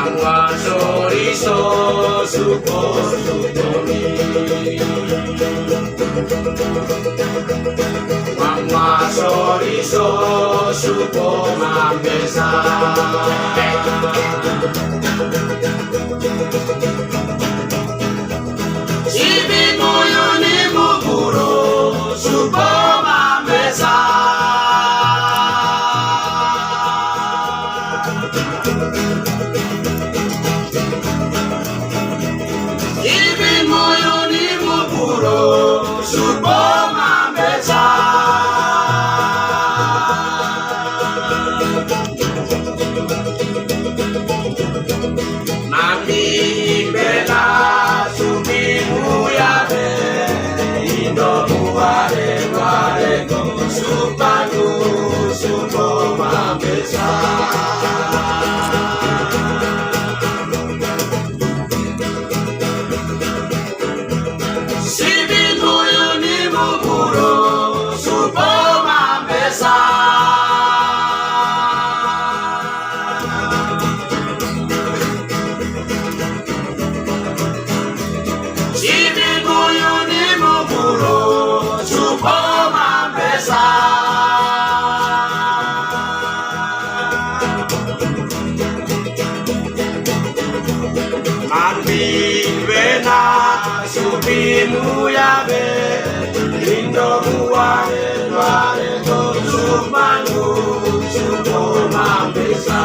Mangwa soriso supo supomi Mangwa soriso supo mambesa Sibi moyo ni mukuro supo mambesa Ibi moyo ni mukuro supo mambesa Mami bela subimu yabe Indo muare muare ko supanu supo mambesa Subimu yabe, lindo muare muare ko supanu supo mambesa.